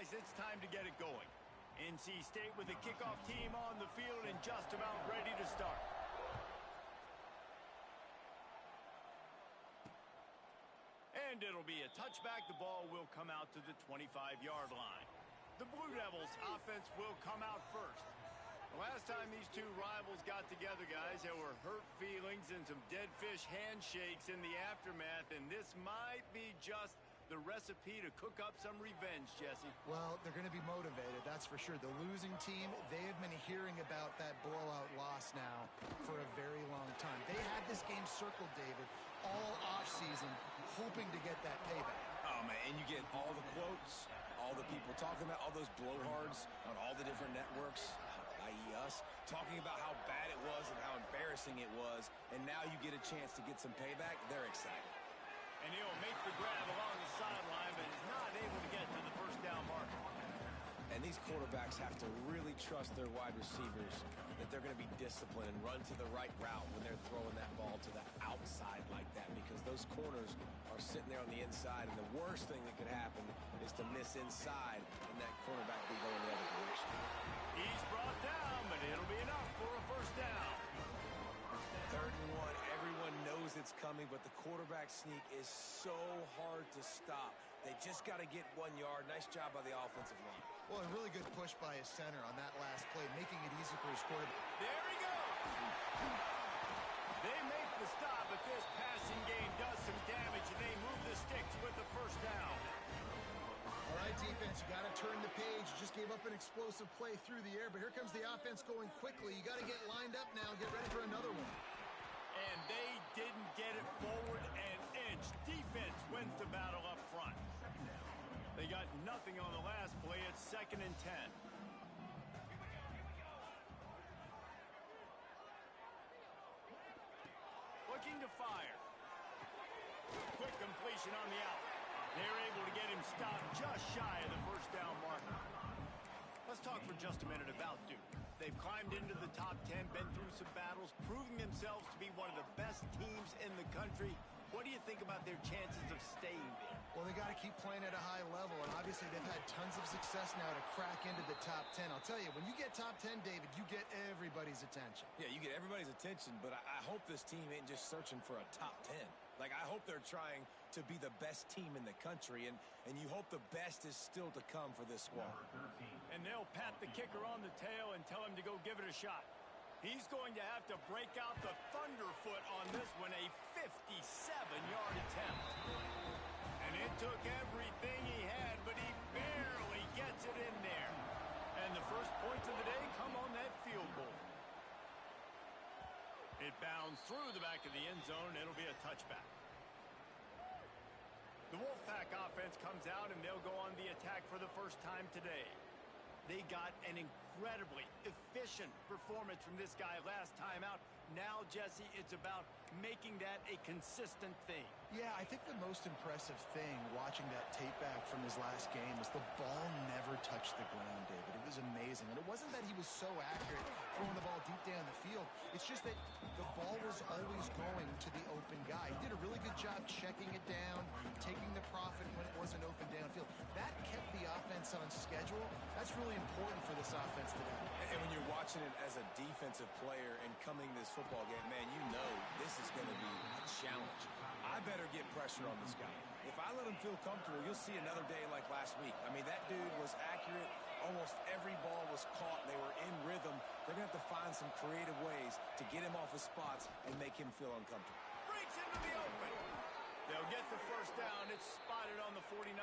guys, it's time to get it going. NC State with the kickoff team on the field and just about ready to start. And it'll be a touchback. The ball will come out to the 25-yard line. The Blue Devils offense will come out first. The last time these two rivals got together, guys, there were hurt feelings and some dead fish handshakes in the aftermath, and this might be just the recipe to cook up some revenge, Jesse. Well, they're going to be motivated, that's for sure. The losing team, they have been hearing about that blowout loss now for a very long time. They had this game circled, David, all offseason, hoping to get that payback. Oh, man, and you get all the quotes, all the people talking about, all those blowhards on all the different networks, i.e. us, talking about how bad it was and how embarrassing it was, and now you get a chance to get some payback. They're excited. And he'll make the grab along the sideline, but is not able to get to the first down marker. And these quarterbacks have to really trust their wide receivers that they're going to be disciplined and run to the right route when they're throwing that ball to the outside like that, because those corners are sitting there on the inside, and the worst thing that could happen is to miss inside and that cornerback be going the other direction. He's brought down, but it'll be enough for a first down. 3rd and 1, everyone knows it's coming, but the quarterback sneak is so hard to stop. They just got to get 1 yard. Nice job by the offensive line. Well, a really good push by his center on that last play, making it easy for his quarterback. There he goes! They make the stop, but this passing game does some damage, and they move the sticks with the first down. All right, defense, you got to turn the page. You just gave up an explosive play through the air, but here comes the offense going quickly. You got to get lined up now, get ready for another one. And they didn't get it forward an inch. Defense wins the battle up front. They got nothing on the last play. It's 2nd and 10. Looking to fire. Quick completion on the out. They're able to get him stopped just shy of the first down marker. Let's talk for just a minute about Duke. They've climbed into the top 10, been through some battles, proving themselves to be one of the best teams in the country. What do you think about their chances of staying there? Well, they got to keep playing at a high level, and obviously they've had tons of success now to crack into the top 10. I'll tell you, when you get top 10, David, you get everybody's attention. Yeah, you get everybody's attention, but I hope this team ain't just searching for a top 10. Like, I hope they're trying to be the best team in the country, and you hope the best is still to come for this squad. And they'll pat the kicker on the tail and tell him to go give it a shot. He's going to have to break out the thunderfoot on this one, a 57-yard attempt. And it took everything he had, but he barely gets it in there. And the first points of the day come on that field goal. It bounds through the back of the end zone, and it'll be a touchback. The Wolfpack offense comes out, and they'll go on the attack for the first time today. They got an incredibly efficient performance from this guy last time out. Now, Jesse, it's about making that a consistent thing. Yeah, I think the most impressive thing watching that tape back from his last game was the ball never touched the ground, David. It was amazing. And it wasn't that he was so accurate throwing the ball deep down the field. It's just that the ball was always going to the open guy. He did a really good job checking it down, taking the profit when it wasn't open downfield. That kept the offense on schedule. That's really important for this offense today. And when you're watching it as a defensive player and coming this football game, man, you know this is going to be a challenge. I better get pressure on this guy. If I let him feel comfortable, you'll see another day like last week. I mean, that dude was accurate. Almost every ball was caught. They were in rhythm. They're going to have to find some creative ways to get him off his spots and make him feel uncomfortable. Breaks into the open. They'll get the first down. It's spotted on the 49.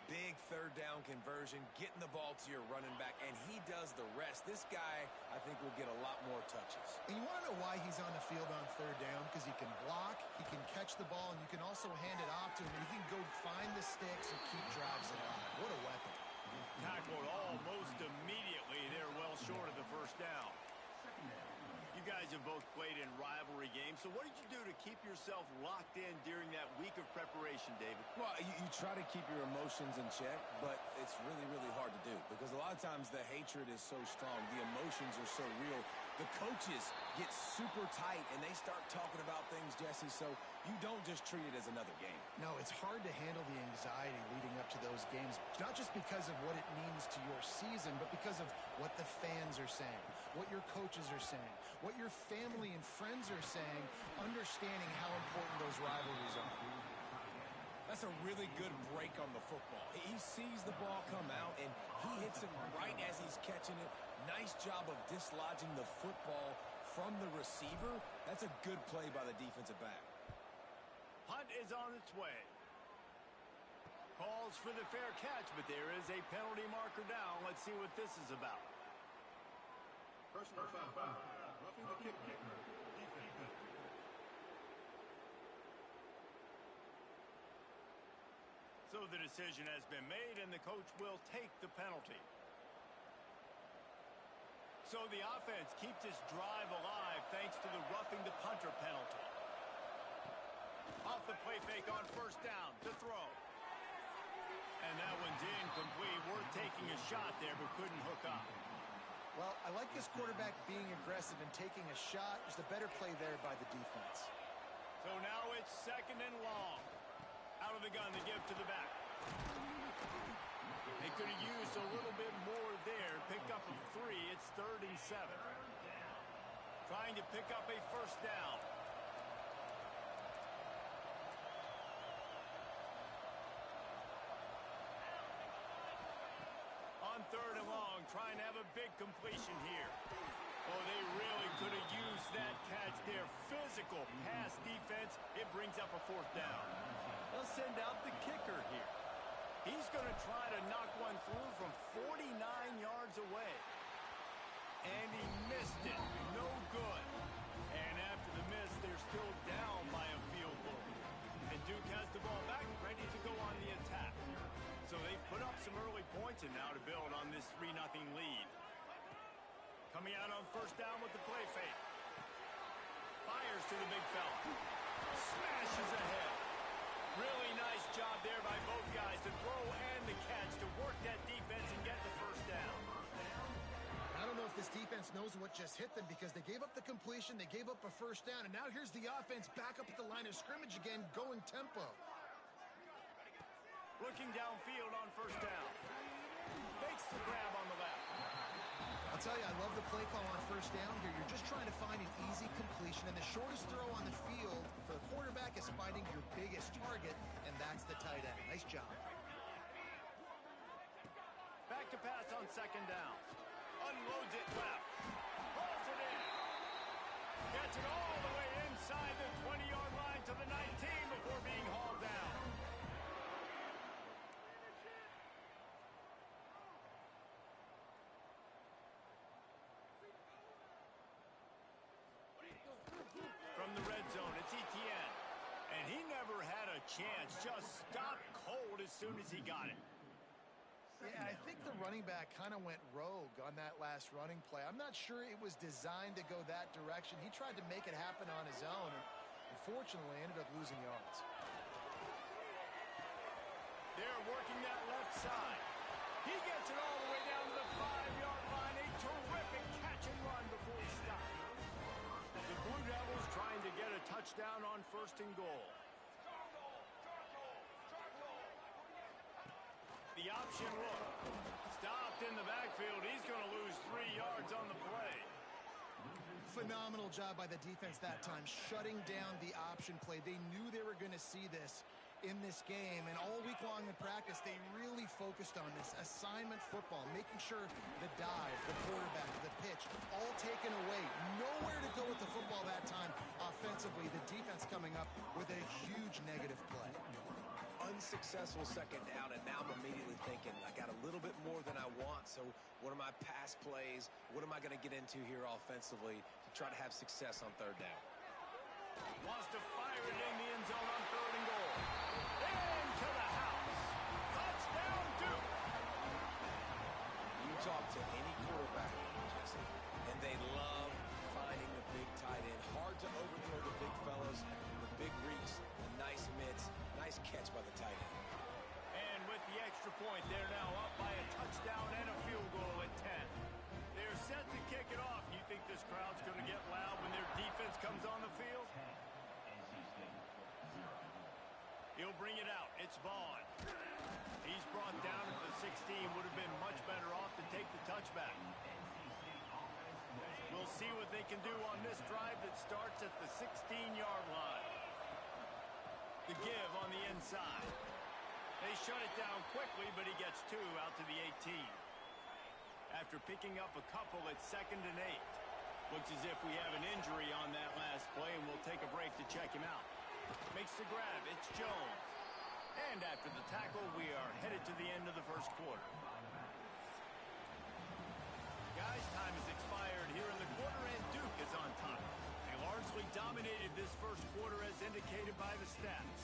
Big 3rd down conversion, getting the ball to your running back, and he does the rest. This guy, I think, will get a lot more touches. And you want to know why he's on the field on 3rd down? Because he can block, he can catch the ball, and you can also hand it off to him, and he can go find the sticks and keep drives it on. What a weapon. Tackled almost immediately. They're well short of the first down. You guys have both played in rivalry games, so what did you do to keep yourself locked in during that week of preparation, David? Well, you try to keep your emotions in check, but it's really, really hard to do because a lot of lot of times the hatred is so strong, the emotions are so real. The coaches get super tight, and they start talking about things, Jesse, so you don't just treat it as another game. No, it's hard to handle the anxiety leading up to those games, not just because of what it means to your season, but because of what the fans are saying, what your coaches are saying, what your family and friends are saying, understanding how important those rivalries are. That's a really good break on the football. He sees the ball come out, and he hits it right as he's catching it. Nice job of dislodging the football from the receiver. That's a good play by the defensive back. Punt is on its way. Calls for the fair catch, but there is a penalty marker down. Let's see what this is about. Personal foul. Roughing the kicker. Defense. So the decision has been made, and the coach will take the penalty. So the offense keeps its drive alive thanks to the roughing the punter penalty. Off the play fake on first down to throw. And that one's incomplete. Worth taking a shot there, but couldn't hook up. Well, I like this quarterback being aggressive and taking a shot. Just a better play there by the defense. So now it's 2nd and long. Out of the gun, they give to the back. They could have used a little bit more there. Pick up a 3. It's 3rd and 7. Trying to pick up a first down. On 3rd and long, trying to have a big completion here. Oh, they really could have used that catch there. Physical pass defense. It brings up a 4th down. They'll send out the kicker here. He's going to try to knock one through from 49 yards away. And he missed it. No good. And after the miss, they're still down by a field goal. And Duke has the ball back, ready to go on the attack. So they put up some early points and now to build on this 3-0 lead. Coming out on first down with the play fake. Fires to the big fella. Smashes ahead. Really nice job there by both guys to throw and the catch to work that defense and get the first down. I don't know if this defense knows what just hit them because they gave up the completion, they gave up a first down, and now here's the offense back up at the line of scrimmage again, going tempo. Looking downfield on first down. Makes the grab on the left. I'll tell you, I love the play call on first down here. You're just trying to find an easy completion, and the shortest throw on the field for the quarterback is finding your biggest target, and that's the tight end. Nice job. Back to pass on 2nd down. Unloads it left. Pulls it in. Gets it all the way inside the 20-yard line to the 19 before being hauled down. From the red zone, it's Etienne. And he never had a chance. Just stopped cold as soon as he got it. Yeah, I think the running back kind of went rogue on that last running play. I'm not sure it was designed to go that direction. He tried to make it happen on his own, and unfortunately ended up losing yards. They're working that left side. He gets it all the way down to the 5-yard line. A terrific catch and run before he stopped. The Blue Devils trying to get a touchdown on 1st and goal. The option look. Stopped in the backfield. He's going to lose 3 yards on the play. Phenomenal job by the defense that time, shutting down the option play. They knew they were going to see this in this game, and all week long in practice, they really focused on this assignment football, making sure the dive, the quarterback, the pitch, all taken away. Nowhere to go with the football that time offensively. The defense coming up with a huge negative play. Unsuccessful 2nd down, and now I'm immediately thinking, I got a little bit more than I want, so what are my pass plays? What am I going to get into here offensively to try to have success on 3rd down? Wants to fire it in the end zone on 3rd and goal. Into the house. Touchdown, Duke. You talk to any quarterback, Jesse, and they love finding the big tight end. Hard to overthrow the big fellas, the big reach, the nice mitts. Nice catch by the tight end. And with the extra point, they're now up by a touchdown and a field goal touchback. We'll see what they can do on this drive that starts at the 16-yard line. The give on the inside. They shut it down quickly, but he gets 2 out to the 18. After picking up a couple, it's 2nd and 8. Looks as if we have an injury on that last play, and we'll take a break to check him out. Makes the grab. It's Jones. And after the tackle, we are headed to the end of the first quarter. Guys, time has expired here in the quarter, and Duke is on top. They largely dominated this first quarter as indicated by the stats.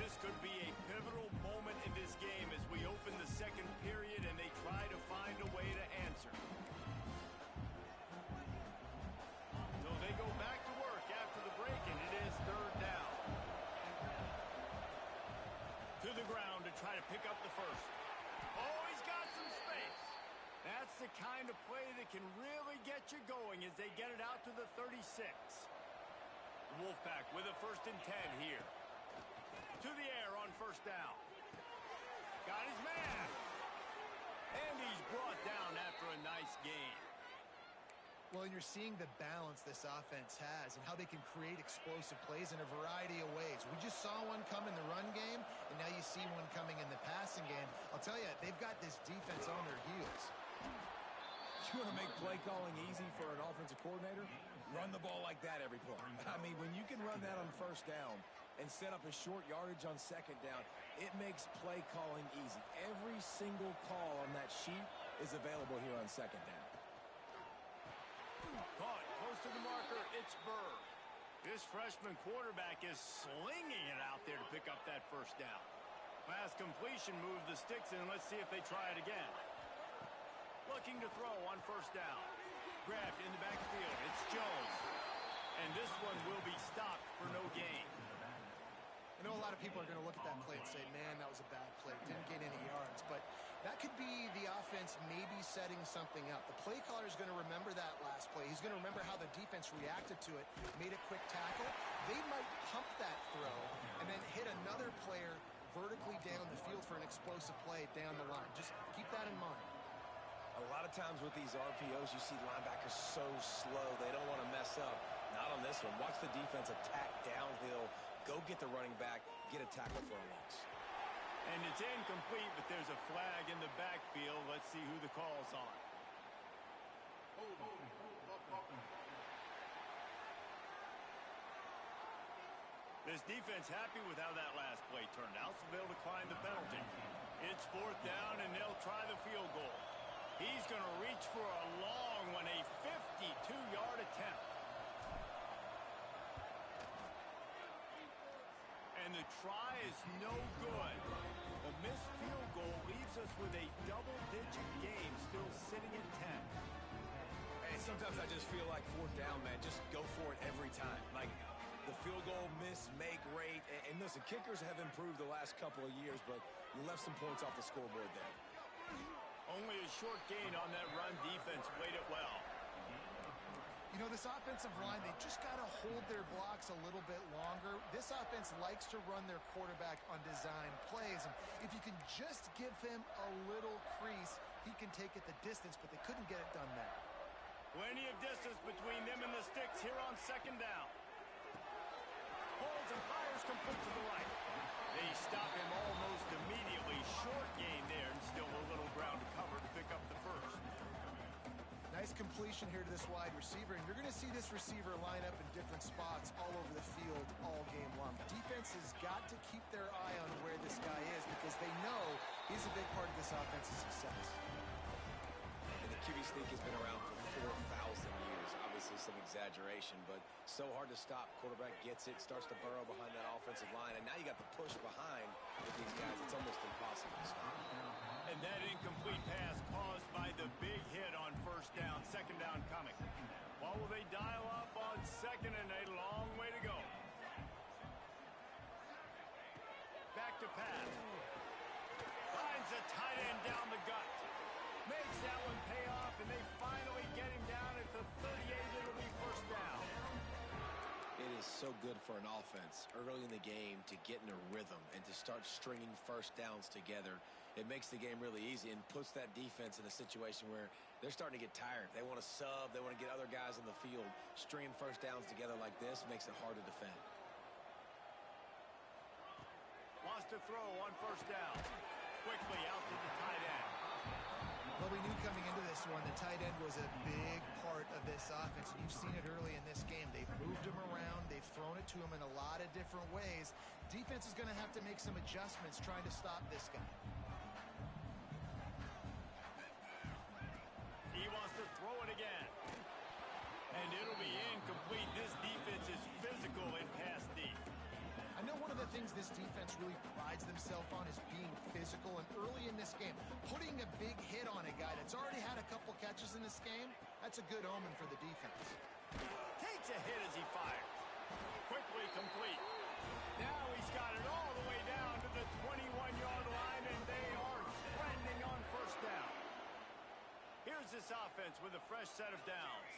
This could be a pivotal moment in this game as we open the second period and they try to find a way to answer. So they go back to work after the break, and it is 3rd down. To the ground to try to pick up the first. Oh, he's got some space. That's the kind of play that can really get you going as they get it out to the 36. The Wolfpack with a 1st and 10 here. To the air on 1st down. Got his man. And he's brought down after a nice gain. Well, and you're seeing the balance this offense has and how they can create explosive plays in a variety of ways. We just saw one come in the run game, and now you see one coming in the passing game. I'll tell you, they've got this defense on their heels. You want to make play calling easy for an offensive coordinator? Run the ball like that every play. I mean, when you can run that on 1st down and set up a short yardage on 2nd down, it makes play calling easy. Every single call on that sheet is available here on 2nd down. Caught close to the marker. It's Burr. This freshman quarterback is slinging it out there to pick up that 1st down. Pass completion, move the sticks in. Let's see if they try it again. Looking to throw on 1st down. Grabbed in the backfield. It's Jones. And this one will be stopped for no gain. I know a lot of people are going to look at that play and say, man, that was a bad play. Didn't get any yards. But that could be the offense maybe setting something up. The play caller is going to remember that last play. He's going to remember how the defense reacted to it, made a quick tackle. They might pump that throw and then hit another player vertically down the field for an explosive play down the line. Just keep that in mind. A lot of times with these RPOs, you see linebackers so slow. They don't want to mess up. Not on this one. Watch the defense attack downhill. Go get the running back, get a tackle for a loss. And it's incomplete, but there's a flag in the backfield. Let's see who the call's on. This defense happy with how that last play turned out, so they'll decline the penalty. It's 4th down, and they'll try the field goal. He's going to reach for a long one, a 52-yard attempt. And the try is no good. The missed field goal leaves us with a double-digit game still sitting at 10. Hey, sometimes I just feel like 4th down, man. Just go for it every time. Like the field goal miss-make rate. And listen, kickers have improved the last couple of years, but you left some points off the scoreboard there. Only a short gain on that run. Defense played it well. You know, this offensive line, they just got to hold their blocks a little bit longer. This offense likes to run their quarterback on design plays. And if you can just give him a little crease, he can take it the distance, but they couldn't get it done there. Plenty of distance between them and the sticks here on 2nd down. Holds and fires complete to the right. They stop him almost immediately. Short gain there, and still a little ground to cover to pick up the first. Nice completion here to this wide receiver, and you're going to see this receiver line up in different spots all over the field all game long. Defense has got to keep their eye on where this guy is because they know he's a big part of this offense's success. And the QB sneak has been around for 4,000 years. Obviously some exaggeration, but so hard to stop. Quarterback gets it, starts to burrow behind that offensive line, and now you got the push behind with these guys. It's almost impossible to stop. And that incomplete pass caused by the big hit on 1st down. 2nd down coming. What will they dial up on 2nd and a long way to go? Back to pass. Finds a tight end down the gut. Makes that one pay off, and they finally get him down at the 38. It'll be 1st down. It is so good for an offense early in the game to get in a rhythm and to start stringing first downs together. It makes the game really easy and puts that defense in a situation where they're starting to get tired. They want to sub. They want to get other guys on the field. Stringing first downs together like this makes it hard to defend. Wants to throw on first down. Quickly out to the tight end. Well, we knew coming into this one, the tight end was a big part of this offense. And you've seen it early in this game. They've moved him around. They've thrown it to him in a lot of different ways. Defense is going to have to make some adjustments trying to stop this guy. He wants to throw it again. And it'll be incomplete. This defense is physical in pass deep. I know one of the things this defense really prides themselves on is being physical, and early in this game, putting a big hit on a guy that's already had a couple catches in this game, that's a good omen for the defense. Takes a hit as he fires. Quickly complete. Now he's got it all the way down to the 21-yard line, and they are threatening on first down. Here's this offense with a fresh set of downs.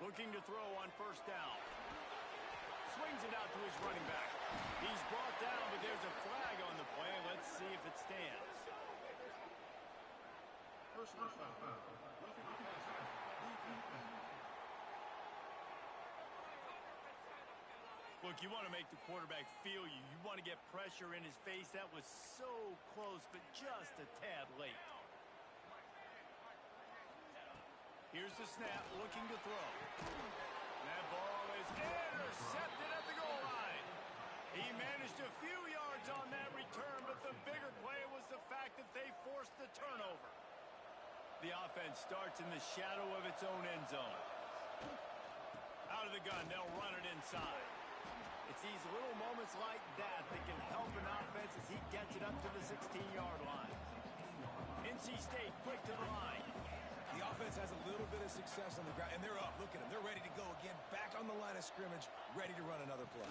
Looking to throw on first down. Swings it out to his running back. He's brought down, but there's a flag on the play. Let's see if it stands. Personal foul. Roughing the passer. Defense. Look, you want to make the quarterback feel you. You want to get pressure in his face. That was so close, but just a tad late. Here's the snap, looking to throw. That ball is intercepted at the goal line. He managed a few yards on that return, but the bigger play was the fact that they forced the turnover. The offense starts in the shadow of its own end zone. Out of the gun, they'll run it inside. It's these little moments like that that can help an offense as he gets it up to the 16-yard line. NC State quick to the line. The offense has a little bit of success on the ground, and they're up. Look at them. They're ready to go again. Back on the line of scrimmage, ready to run another play.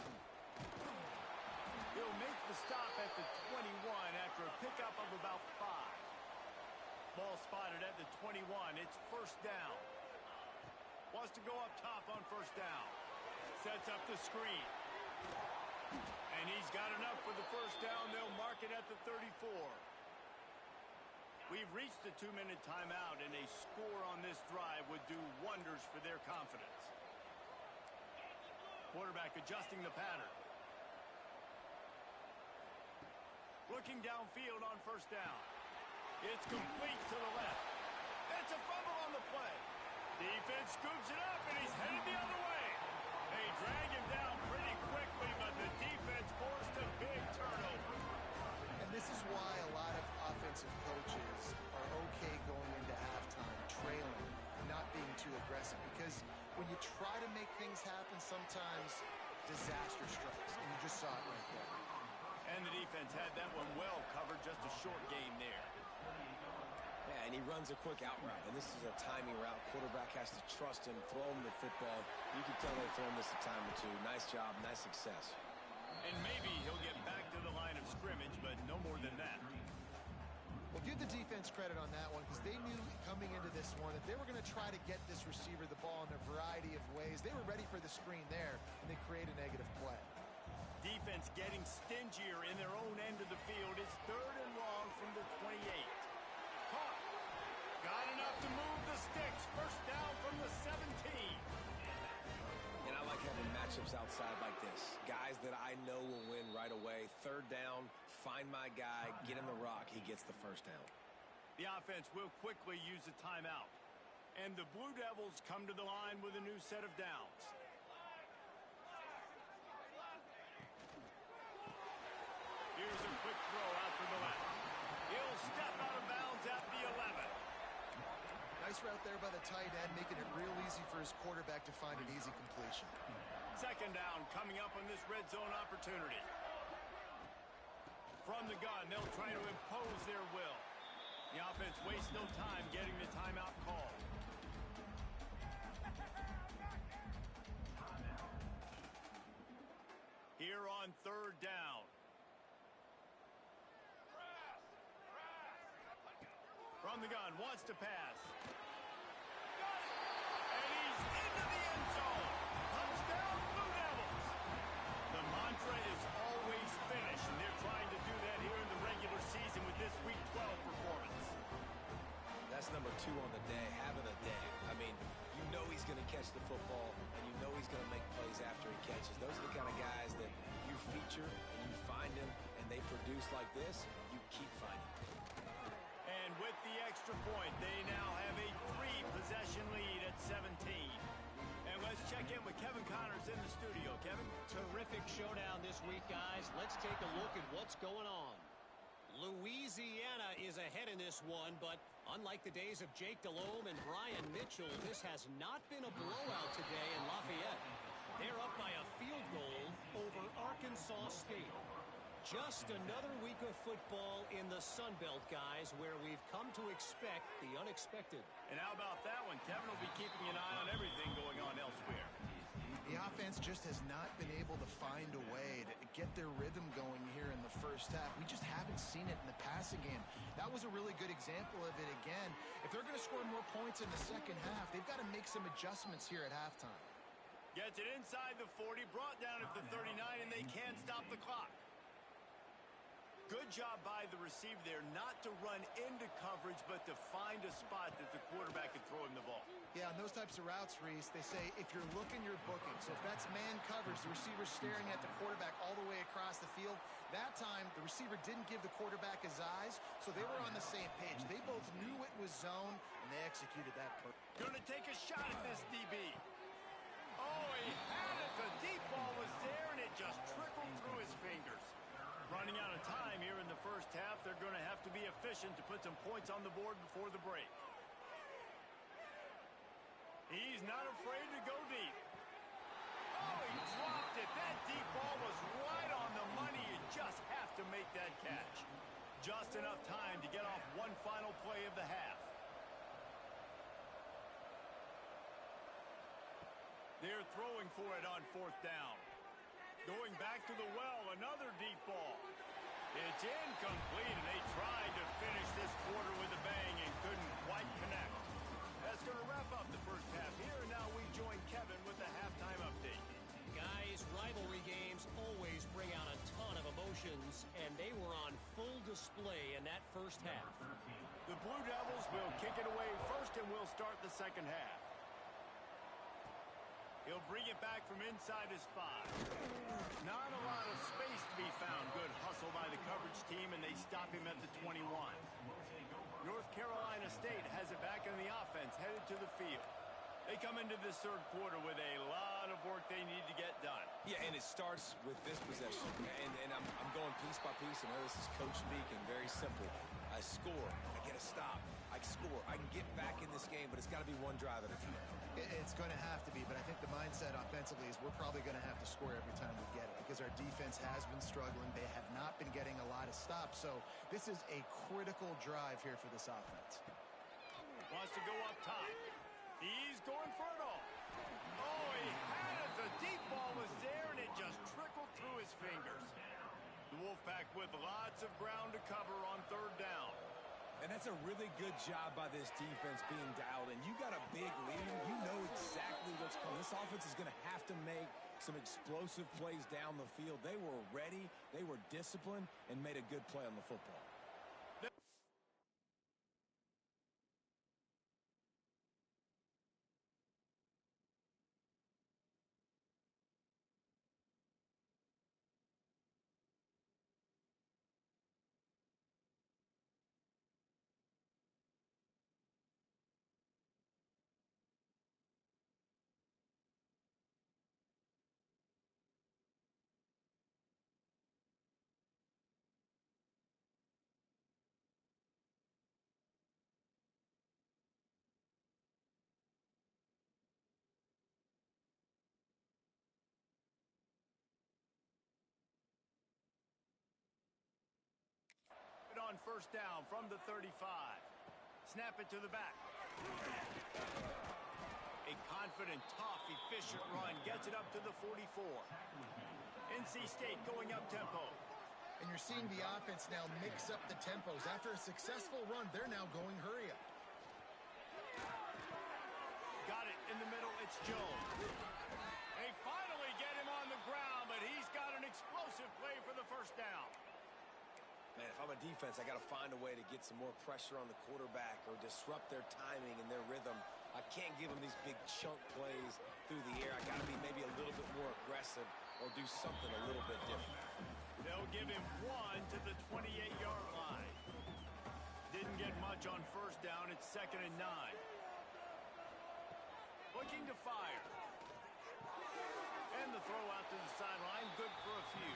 He'll make the stop at the 21 after a pickup of about 5. Ball spotted at the 21. It's first down. Wants to go up top on first down. Sets up the screen. And he's got enough for the first down. They'll mark it at the 34. We've reached the 2-minute timeout, and a score on this drive would do wonders for their confidence. Quarterback adjusting the pattern. Looking downfield on first down. It's complete to the left. It's a fumble on the play. Defense scoops it up, and he's headed the other way. They drag him down pretty quickly, but the defense forced a big turnover. And this is why a lot of offensive coaches are okay going into halftime, trailing, not being too aggressive. Because when you try to make things happen, sometimes disaster strikes. And you just saw it right there. And the defense had that one well covered, just a short game there. Yeah, and he runs a quick out route, and this is a timing route. Quarterback has to trust him, throw him the football. You can tell they've thrown this a time or two. Nice job, nice success. And maybe he'll get back to the line of scrimmage, but no more than that. Well, give the defense credit on that one, because they knew coming into this one that they were going to try to get this receiver the ball in a variety of ways. They were ready for the screen there, and they create a negative play. Defense getting stingier in their own end of the field. It's 3rd and long from the 28. Caught. Got enough to move the sticks. First down from the 17. And I like having matchups outside like this. Guys that I know will win right away. 3rd down, find my guy, get him the rock, he gets the first down. The offense will quickly use a timeout. And the Blue Devils come to the line with a new set of downs. Here's a quick throw out to the left. He'll step out of bounds at the 11. Nice route there by the tight end, making it real easy for his quarterback to find an easy completion. 2nd down coming up on this red zone opportunity. From the gun, they'll try to impose their will. The offense wastes no time getting the timeout call. Here on 3rd down. From the gun, wants to pass. Got it! And he's into the end zone. 2 on the day, having a day. I mean, you know he's going to catch the football, and you know he's going to make plays after he catches. Those are the kind of guys that you feature and you find them, and they produce like this, you keep finding them. And with the extra point, they now have a 3-possession lead at 17. And let's check in with Kevin Connors in the studio. Kevin? Terrific showdown this week, guys. Let's take a look at what's going on. Louisiana is ahead in this one, but unlike the days of Jake Delhomme and Brian Mitchell, this has not been a blowout today in Lafayette. They're up by a field goal over Arkansas State. Just another week of football in the Sun Belt, guys, where we've come to expect the unexpected. And how about that one? Kevin will be keeping an eye on everything going on elsewhere. The offense just has not been able to find a way to get their rhythm going here in the first half. We just haven't seen it in the passing game. That was a really good example of it again. If they're going to score more points in the second half, they've got to make some adjustments here at halftime. Gets it inside the 40, brought down at the 39, and they can't stop the clock. Good job by the receiver there not to run into coverage, but to find a spot that the quarterback can throw him the ball. Yeah, on those types of routes, Reese, they say if you're looking, you're booking. So if that's man coverage, the receiver's staring at the quarterback all the way across the field. That time, the receiver didn't give the quarterback his eyes, so they were on the same page. They both knew it was zone, and they executed that perfectly. Going to take a shot at this DB. Oh, he had it. The deep ball was there, and it just trickled through his fingers. Running out of time here in the first half. They're going to have to be efficient to put some points on the board before the break. He's not afraid to go deep. Oh, he dropped it. That deep ball was right on the money. You just have to make that catch. Just enough time to get off one final play of the half. They're throwing for it on 4th down. Going back to the well, another deep ball. It's incomplete, and they tried to finish this quarter with a bang and couldn't quite connect. That's going to wrap up the first half here, and now we join Kevin with the halftime update. Guys, rivalry games always bring out a ton of emotions, and they were on full display in that first half. The Blue Devils will kick it away first, and we'll start the second half. He'll bring it back from inside his 5. Not a lot of space to be found. Good hustle by the coverage team, and they stop him at the 21. North Carolina State has it back in the offense, headed to the field. They come into this third quarter with a lot of work they need to get done. Yeah, and it starts with this possession. And I'm going piece by piece. I know this is coach speaking, very simple. I score. I get a stop. I score. I can get back in this game, but it's got to be one drive at a time. It's going to have to be, but I think the mindset offensively is we're probably going to have to score every time we get it because our defense has been struggling. They have not been getting a lot of stops, so this is a critical drive here for this offense. Wants to go up top. He's going for it all. Oh, he had it. The deep ball was there, and it just trickled through his fingers. The Wolfpack with lots of ground to cover on 3rd down. And that's a really good job by this defense being dialed in. You got a big lead. You know exactly what's coming. This offense is going to have to make some explosive plays down the field. They were ready, they were disciplined, and made a good play on the football. On 1st down from the 35. Snap it to the back. A confident, tough, efficient run gets it up to the 44. NC State going up tempo. And you're seeing the offense now mix up the tempos. After a successful run, they're now going hurry up. Got it in the middle. It's Jones. They finally get him on the ground, but he's got an explosive play for the 1st down. Man, if I'm a defense, I got to find a way to get some more pressure on the quarterback or disrupt their timing and their rhythm. I can't give them these big chunk plays through the air. I got to be maybe a little bit more aggressive or do something a little bit different. They'll give him 1 to the 28-yard line. Didn't get much on first down. It's 2nd and 9. Looking to fire. And the throw out to the sideline. Good for a few.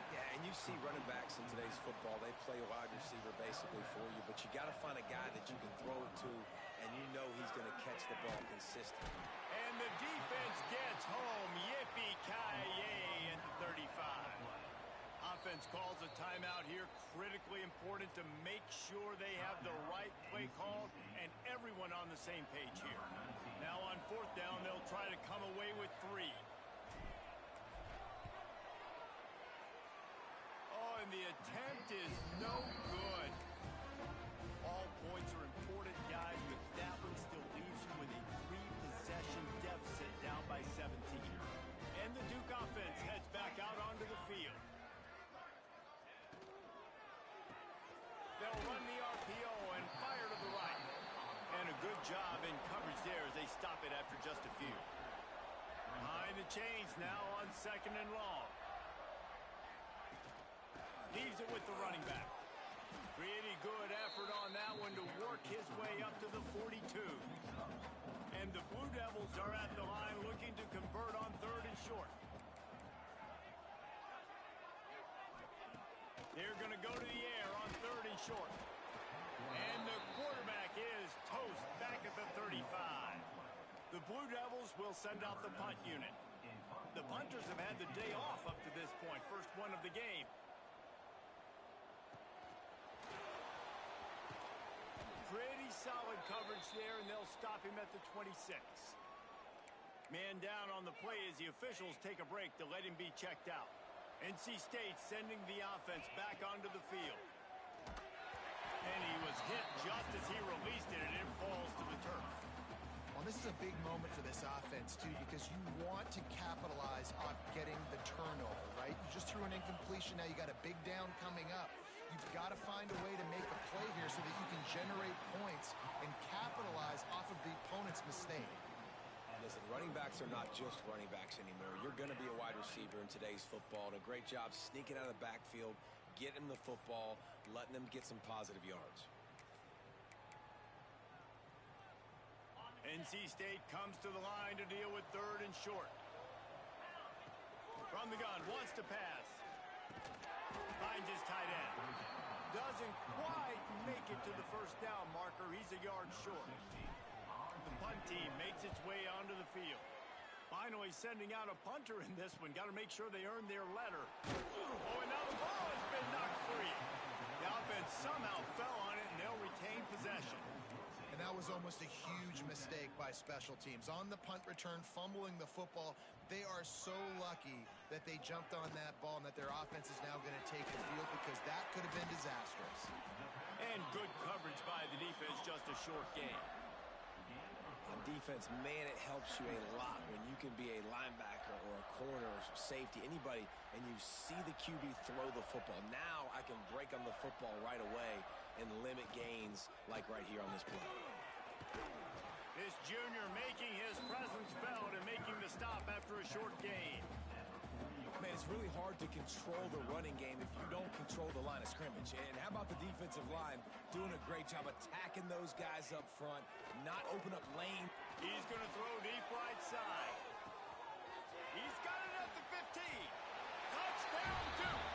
Yeah, and you see running backs in today's football, they play wide receiver basically for you, but you got to find a guy that you can throw it to, and you know he's going to catch the ball consistently. And the defense gets home. Yippee-ki-yay at the 35. Offense calls a timeout here. Critically important to make sure they have the right play call and everyone on the same page here. Now on 4th down, they'll try to come away with 3. And the attempt is no good. All points are important, guys, but that one still leaves you with a 3-possession deficit down by 17. And the Duke offense heads back out onto the field. They'll run the RPO and fire to the right. And a good job in coverage there as they stop it after just a few. Behind the chains now on 2nd and long. Leaves it with the running back. Pretty good effort on that one to work his way up to the 42. And the Blue Devils are at the line looking to convert on 3rd and short. They're going to go to the air on 3rd and short. And the quarterback is toast back at the 35. The Blue Devils will send out the punt unit. The punters have had the day off up to this point. First one of the game. Pretty solid coverage there, and they'll stop him at the 26. Man down on the play as the officials take a break to let him be checked out. NC State sending the offense back onto the field. And he was hit just as he released it, and it falls to the turf. Well, this is a big moment for this offense, too, because you want to capitalize on getting the turnover, right? You just threw an incompletion. Now you got a big down coming up. You've got to find a way to make a play here so that you can generate points and capitalize off of the opponent's mistake. Listen, running backs are not just running backs anymore. You're going to be a wide receiver in today's football. And a great job sneaking out of the backfield, getting the football, letting them get some positive yards. NC State comes to the line to deal with 3rd and short. From the gun, wants to pass. Finds his tight end. Doesn't quite make it to the first down marker. He's a yard short. The punt team makes its way onto the field. Finally sending out a punter in this one. Got to make sure they earn their letter. Oh, and now the ball has been knocked free. The offense somehow fell on it, and they'll retain possession. And that was almost a huge mistake by special teams. On the punt return, fumbling the football, they are so lucky that they jumped on that ball and that their offense is now going to take the field because that could have been disastrous. And good coverage by the defense, just a short game. On defense, man, it helps you a lot when you can be a linebacker or a corner or safety, anybody, and you see the QB throw the football. Now I can break on the football right away and limit gains like right here on this play. This junior making his presence felt and making the stop after a short gain. Man, it's really hard to control the running game if you don't control the line of scrimmage. And how about the defensive line doing a great job attacking those guys up front, not open up lane. He's going to throw deep right side. He's got it at the 15. Touchdown, Duke.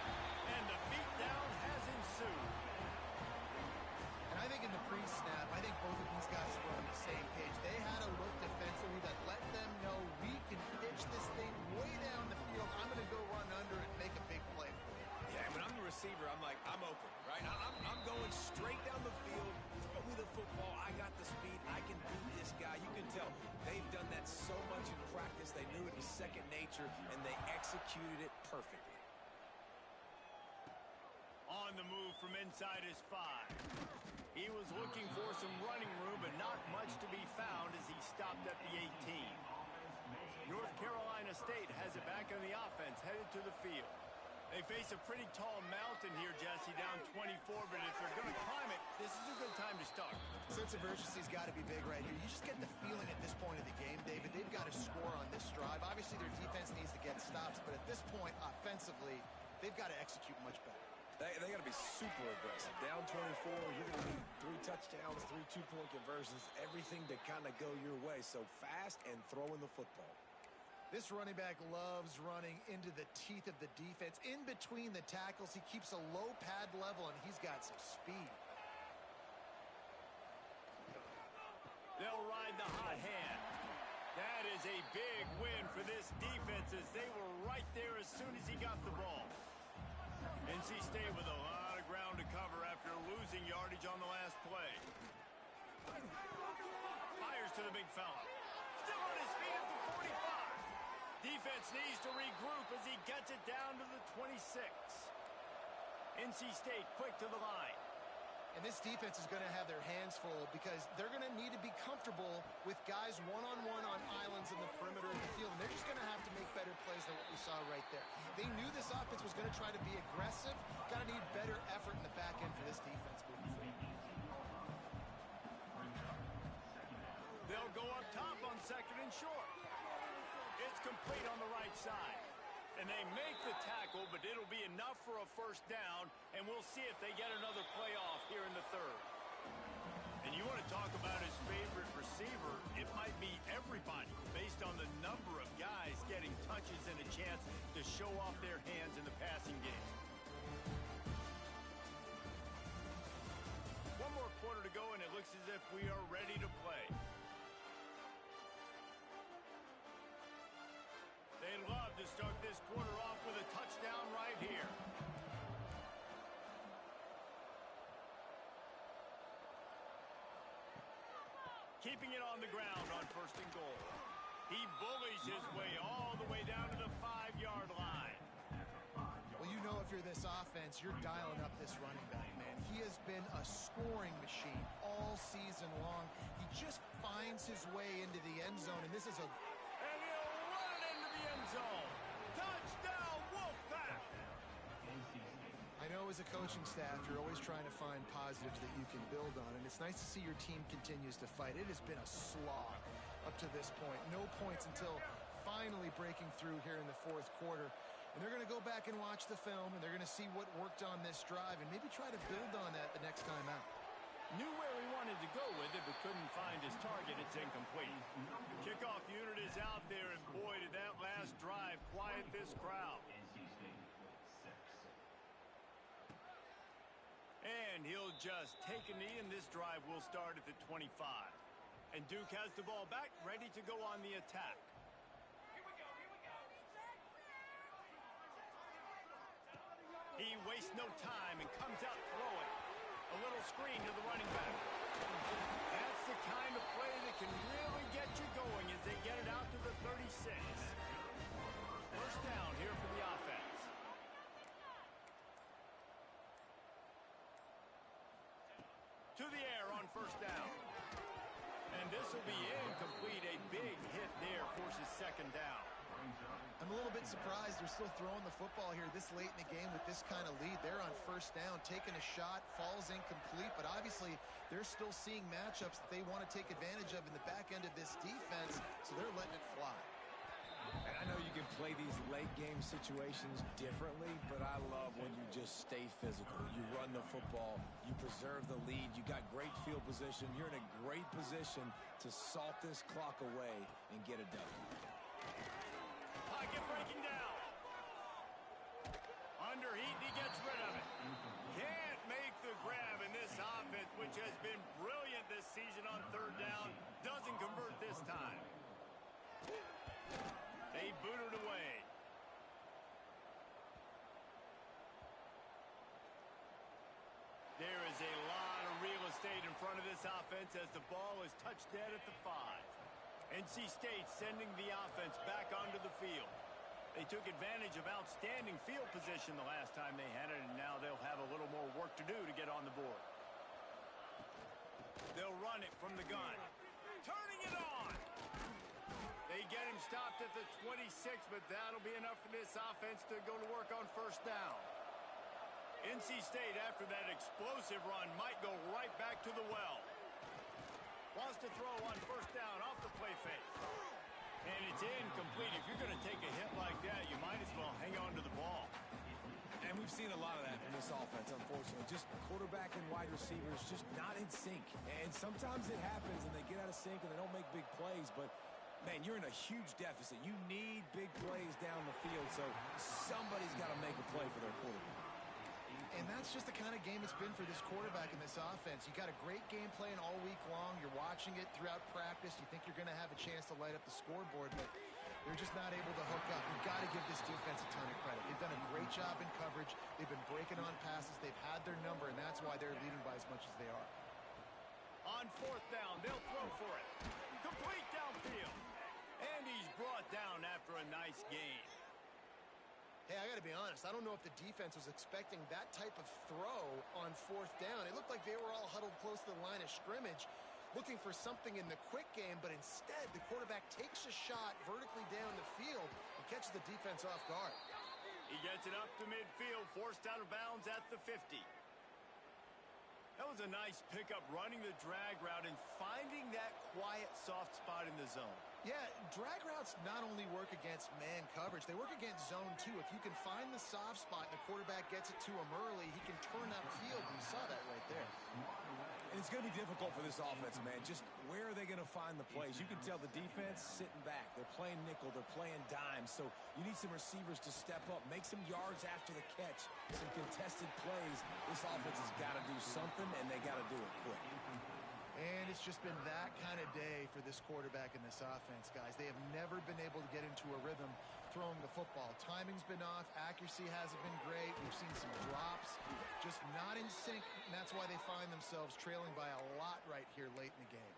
And the beatdown has ensued. And I think in the pre-snap, I think both of these guys were on the same page. They had a look defensively that let them know we can pitch this thing way down the field. I'm going to go run under and make a big play for you. Yeah, when I'm the receiver, I'm like, I'm open, right? I'm going straight down the field. Throw me the football. I got the speed. I can beat this guy. You can tell they've done that so much in practice. They knew it was second nature, and they executed it perfectly. On the move from inside his 5. He was looking for some running room, but not much to be found as he stopped at the 18. North Carolina State has it back on the offense, headed to the field. They face a pretty tall mountain here, Jesse, down 24, but if they're going to climb it, this is a good time to start. Sense of urgency's got to be big right here. You just get the feeling at this point of the game, David, they've got to score on this drive. Obviously, their defense needs to get stops, but at this point, offensively, they've got to execute much better. They got to be super aggressive. Down 24, you're going to need 3 touchdowns, 3 two-point conversions, everything to kind of go your way. So fast and throwing the football. This running back loves running into the teeth of the defense. In between the tackles, he keeps a low pad level, and he's got some speed. They'll ride the hot hand. That is a big win for this defense as they were right there as soon as he got the ball. NC State with a lot of ground to cover after losing yardage on the last play. Fires to the big fella. Still on his feet at the 45. Defense needs to regroup as he gets it down to the 26. NC State quick to the line. And this defense is going to have their hands full because they're going to need to be comfortable with guys one-on-one on islands in the perimeter of the field. And they're just going to have to make better plays than what we saw right there. They knew this offense was going to try to be aggressive. Got to need better effort in the back end for this defense moving forward. They'll go up top on 2nd and short. It's complete on the right side. And they make the tackle, but it'll be enough for a first down, and we'll see if they get another playoff here in the 3rd. And you want to talk about his favorite receiver, it might be everybody based on the number of guys getting touches and a chance to show off their hands in the passing game. One more quarter to go, and it looks as if we are ready to play. They love to start this quarter off with a touchdown right here. Keeping it on the ground on 1st and goal. He bullies his way all the way down to the 5-yard line. Well, you know if you're this offense, you're dialing up this running back, man. He has been a scoring machine all season long. He just finds his way into the end zone, and this is a... And he'll run it into the end zone. Touchdown, Wolfpack! I know as a coaching staff, you're always trying to find positives that you can build on, and it's nice to see your team continues to fight. It has been a slog up to this point. No points until finally breaking through here in the 4th quarter. And they're going to go back and watch the film, and they're going to see what worked on this drive and maybe try to build on that the next time out. Knew where he wanted to go with it, but couldn't find his target. It's incomplete. The kickoff unit is out there, and boy, did that last drive quiet this crowd. And he'll just take a knee, and this drive will start at the 25. And Duke has the ball back, ready to go on the attack. He wastes no time and comes out throwing. A little screen to the running back. That's the kind of play that can really get you going as they get it out to the 36. First down here for the offense. To the air on first down. And this will be incomplete. A big hit there forces 2nd down. I'm a little bit surprised they're still throwing the football here this late in the game with this kind of lead. They're on first down, taking a shot, falls incomplete, but obviously they're still seeing matchups that they want to take advantage of in the back end of this defense, so they're letting it fly. And I know you can play these late-game situations differently, but I love when you just stay physical. You run the football, you preserve the lead, you got great field position, you're in a great position to salt this clock away and get a W. Pocket breaking down. Underheat, and he gets rid of it. Can't make the grab in this offense, which has been brilliant this season on 3rd down. Doesn't convert this time. They boot it away. There is a lot of real estate in front of this offense as the ball is touched dead at the 5. NC State sending the offense back onto the field. They took advantage of outstanding field position the last time they had it, and now they'll have a little more work to do to get on the board. They'll run it from the gun. Turning it on. They get him stopped at the 26, but that'll be enough for this offense to go to work on first down. NC State, after that explosive run, might go right back to the well. Wants to throw on first down off the play fake. And it's incomplete. If you're going to take a hit like that, you might as well hang on to the ball. And we've seen a lot of that from this offense, unfortunately. Just quarterback and wide receivers just not in sync. And sometimes it happens and they get out of sync and they don't make big plays. But, man, you're in a huge deficit. You need big plays down the field, so somebody's got to make a play for their quarterback. And that's just the kind of game it's been for this quarterback in this offense. You got a great game plan all week long. You're watching it throughout practice. You think you're going to have a chance to light up the scoreboard, but they're just not able to hook up. You've got to give this defense a ton of credit. They've done a great job in coverage. They've been breaking on passes. They've had their number, and that's why they're leading by as much as they are. On fourth down, they'll throw for it. Complete downfield. And he's brought down after a nice gain. Hey, I got to be honest. I don't know if the defense was expecting that type of throw on fourth down. It looked like they were all huddled close to the line of scrimmage, looking for something in the quick game, but instead the quarterback takes a shot vertically down the field and catches the defense off guard. He gets it up to midfield, forced out of bounds at the 50. That was a nice pickup, running the drag route and finding that quiet, soft spot in the zone. Yeah, drag routes not only work against man coverage, they work against zone too. If you can find the soft spot and the quarterback gets it to him early, he can turn that field, and you saw that right there. And it's going to be difficult for this offense, man. Just where are they going to find the plays? You can tell the defense sitting back. They're playing nickel. They're playing dime. So you need some receivers to step up, make some yards after the catch, some contested plays. This offense has got to do something, and they got to do it quick. And it's just been that kind of day for this quarterback and this offense, guys. They have never been able to get into a rhythm throwing the football. Timing's been off. Accuracy hasn't been great. We've seen some drops, just not in sync. And that's why they find themselves trailing by a lot right here late in the game.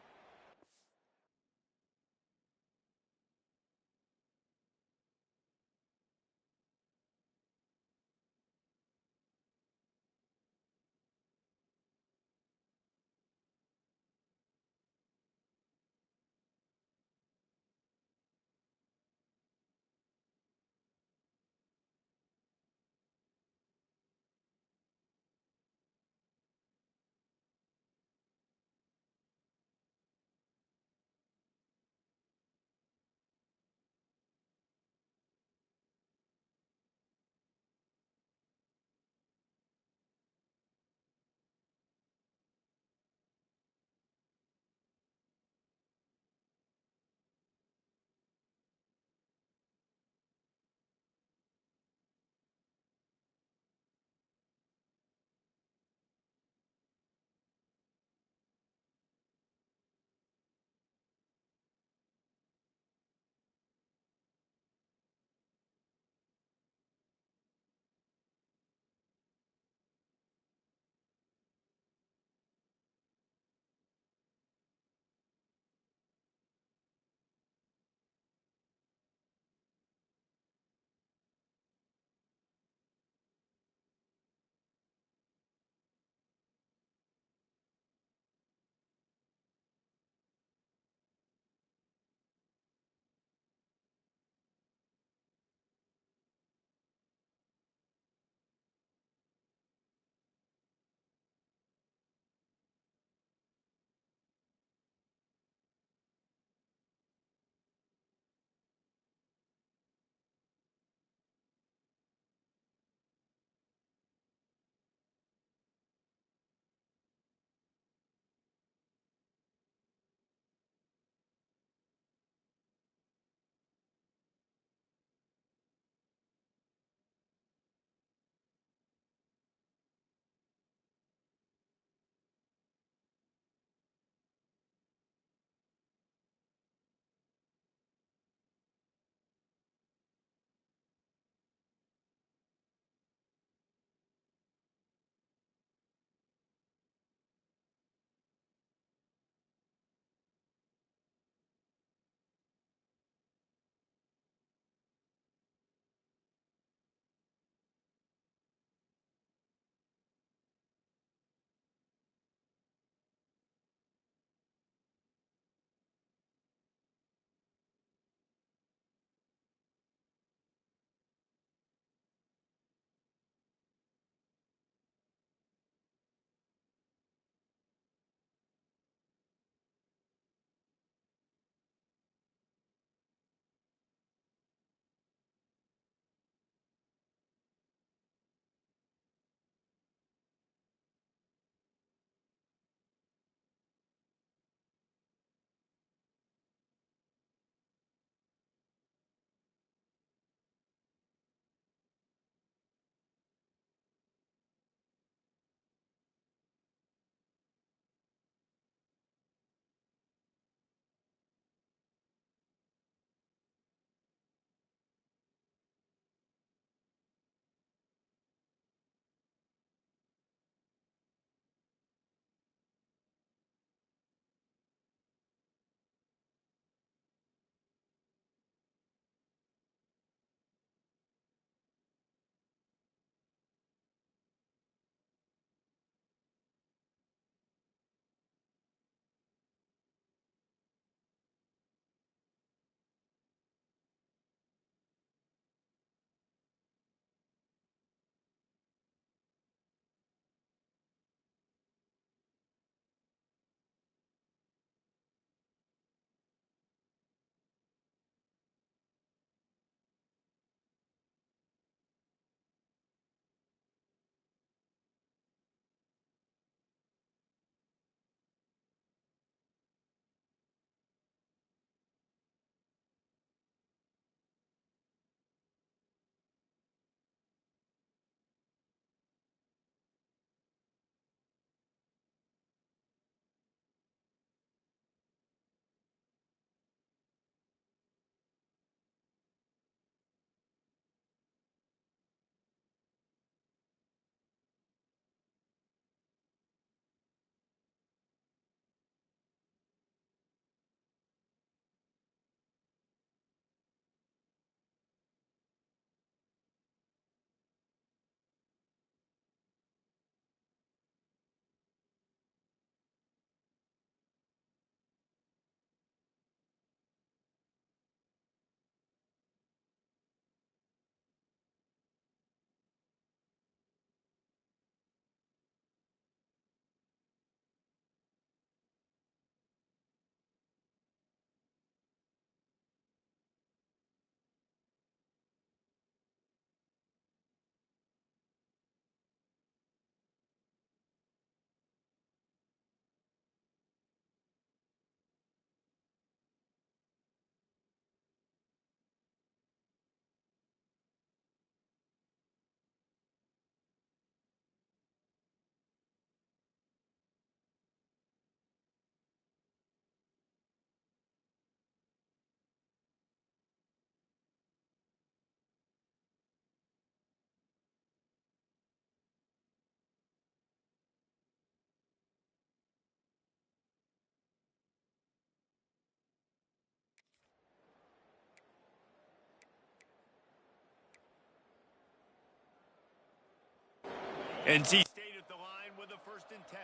NC State at the line with a 1st and 10.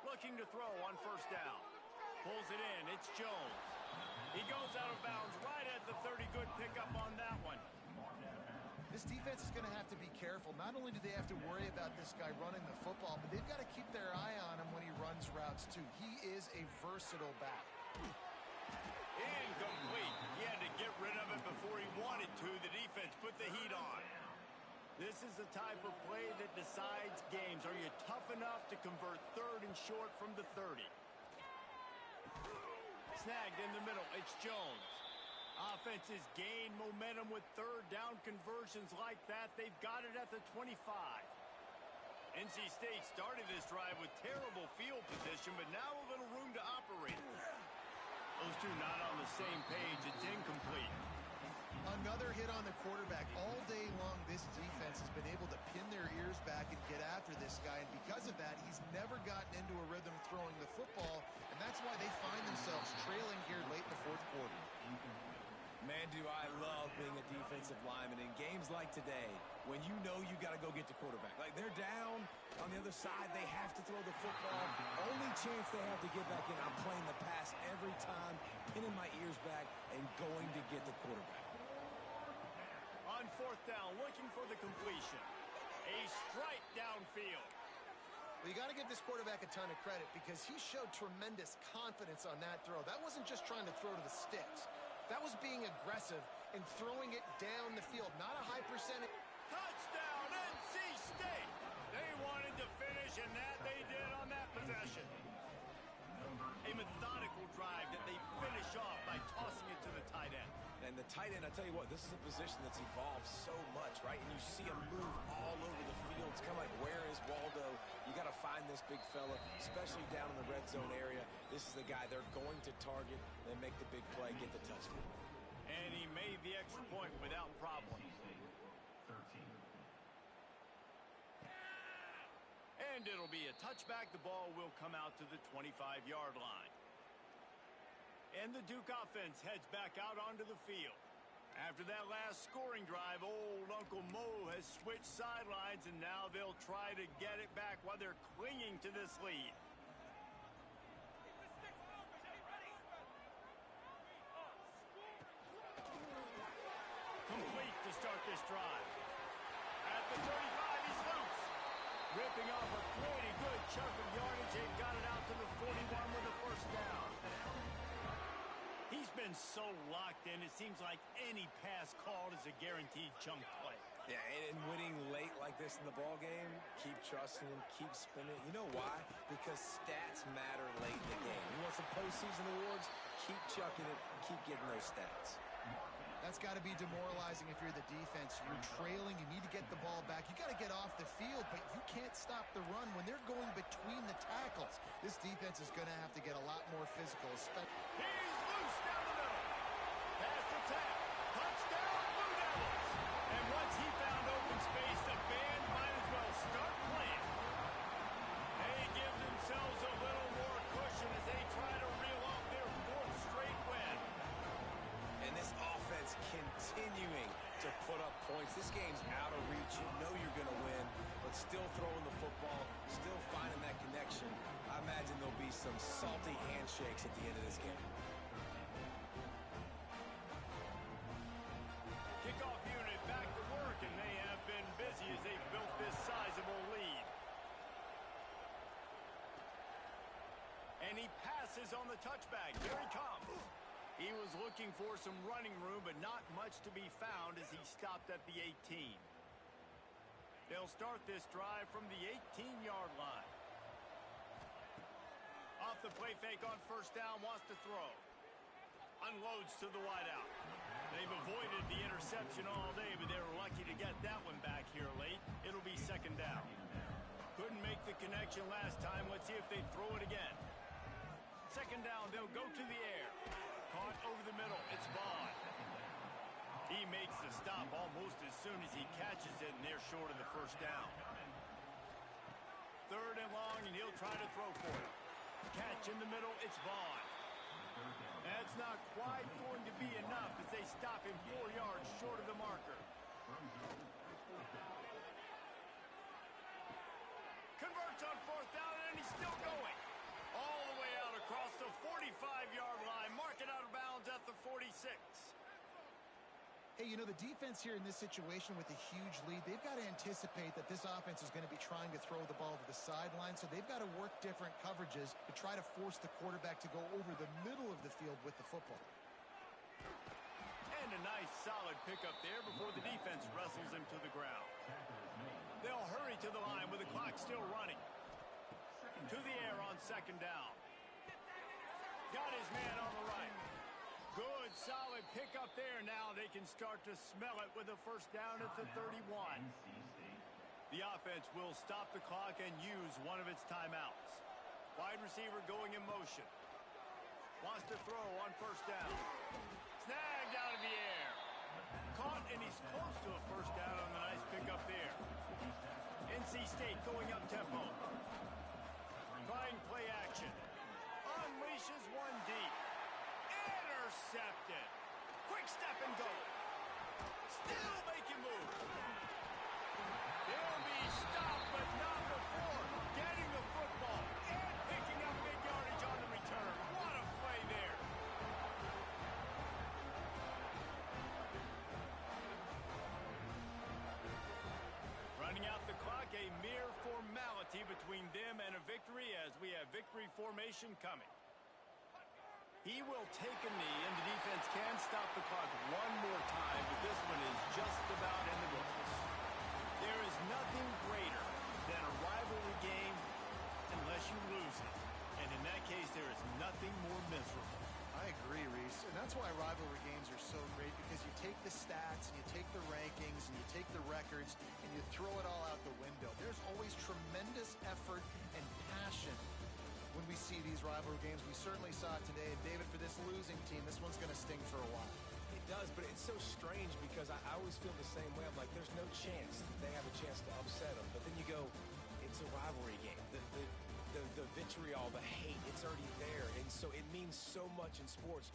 Looking to throw on 1st down. Pulls it in. It's Jones. He goes out of bounds right at the 30. Good pickup on that one. This defense is going to have to be careful. Not only do they have to worry about this guy running the football, but they've got to keep their eye on him when he runs routes too. He is a versatile back. Incomplete. He had to get rid of it before he wanted to. The defense put the heat on. This is the type of play that decides games. Are you tough enough to convert 3rd and short from the 30? Snagged in the middle. It's Jones. Offenses gain momentum with 3rd down conversions like that. They've got it at the 25. NC State started this drive with terrible field position, but now a little room to operate. Those two not on the same page. It's incomplete. Another hit on the quarterback. All day long, this defense has been able to pin their ears back and get after this guy. And because of that, he's never gotten into a rhythm throwing the football. And that's why they find themselves trailing here late in the 4th quarter. Man, do I love being a defensive lineman in games like today when you know you got to go get the quarterback. Like, they're down on the other side. They have to throw the football. Only chance they have to get back in. I'm playing the pass every time, pinning my ears back, and going to get the quarterback. On 4th down, looking for the completion. A strike downfield. Well, you got to give this quarterback a ton of credit because he showed tremendous confidence on that throw. That wasn't just trying to throw to the sticks. That was being aggressive and throwing it down the field. Not a high percentage. Touchdown, NC State. They wanted to finish, and that they did on that possession. A methodical drive that they finish off by tossing it to the tight end. And the tight end, I tell you what, this is a position that's evolved so much, right? And you see him move all over the field. It's kind of like, where is Waldo? You got to find this big fella, especially down in the red zone area. This is the guy they're going to target and make the big play, get the touchdown. And he made the extra point without problem. 13. And it'll be a touchback. The ball will come out to the 25-yard line. And the Duke offense heads back out onto the field. After that last scoring drive, old Uncle Mo has switched sidelines, and now they'll try to get it back while they're clinging to this lead. Complete to start this drive. At the 35, he's loose. Ripping off a pretty good chunk of yardage. They've got it out to the 41 with a 1st down. He's been so locked in, it seems like any pass called is a guaranteed chunk play. Yeah, and winning late like this in the ball game, keep trusting him, keep spinning. You know why? Because stats matter late in the game. You want some postseason awards? Keep chucking it, keep getting those stats. That's got to be demoralizing if you're the defense. You're trailing. You need to get the ball back. You got to get off the field, but you can't stop the run when they're going between the tackles. This defense is going to have to get a lot more physical. He's loose down the middle. Pass the tap. Touchdown, Blue Devils. And once he found open space, the band might as well start playing. They give themselves a little more cushion as they try to reel off their 4th straight win. And this offense continuing to put up points. This game's out of reach. You know you're going to win, but still throwing the football, still finding that connection. I imagine there'll be some salty handshakes at the end of this game. Kickoff unit back to work, and they have been busy as they've built this sizable lead. And he passes on the touchback. Here he comes. He was looking for some running room, but not much to be found as he stopped at the 18. They'll start this drive from the 18-yard line. Off the play fake on 1st down, wants to throw. Unloads to the wideout. They've avoided the interception all day, but they were lucky to get that one back here late. It'll be 2nd down. Couldn't make the connection last time. Let's see if they throw it again. 2nd down, they'll go to the air. Caught over the middle. It's Vaughn. He makes the stop almost as soon as he catches it, and they're short of the 1st down. 3rd and long, and he'll try to throw for it. Catch in the middle. It's Vaughn. That's it's not quite going to be enough as they stop him 4 yards short of the marker. Converts on 4th down, and he's still going. All the way out across the 45-yard line. Mark it out of bounds at the 46. Hey, you know, the defense here in this situation with a huge lead, they've got to anticipate that this offense is going to be trying to throw the ball to the sideline, so they've got to work different coverages to try to force the quarterback to go over the middle of the field with the football. And a nice solid pickup there before the defense wrestles him to the ground. They'll hurry to the line with the clock still running. To the air on 2nd down. Got his man on the right. Good, solid pickup there. Now they can start to smell it with a 1st down at the 31. The offense will stop the clock and use one of its timeouts. Wide receiver going in motion. Wants to throw on 1st down. Snagged out of the air. Caught, and he's close to a 1st down on the nice pickup there. NC State going up tempo. Trying play action. Unleashes one deep. Intercepted. Quick step and go. Still making moves. They'll be stopped, but not before getting the football and picking up big yardage on the return. What a play there. Running out the clock, a mere formality between them and a victory as we have victory formation coming. He will take a knee, and the defense can stop the clock one more time, but this one is just about in the books. There is nothing greater than a rivalry game unless you lose it. And in that case, there is nothing more miserable. I agree, Reese. And that's why rivalry games are so great, because you take the stats, and you take the rankings, and you take the records, and you throw it all out the window. There's always tremendous effort and passion when we see these rivalry games. We certainly saw it today. And David, for this losing team, this one's going to sting for a while. It does, but it's so strange because I always feel the same way. I'm like, there's no chance that they have a chance to upset them. But then you go, it's a rivalry game. The vitriol, the hate, it's already there. And so it means so much in sports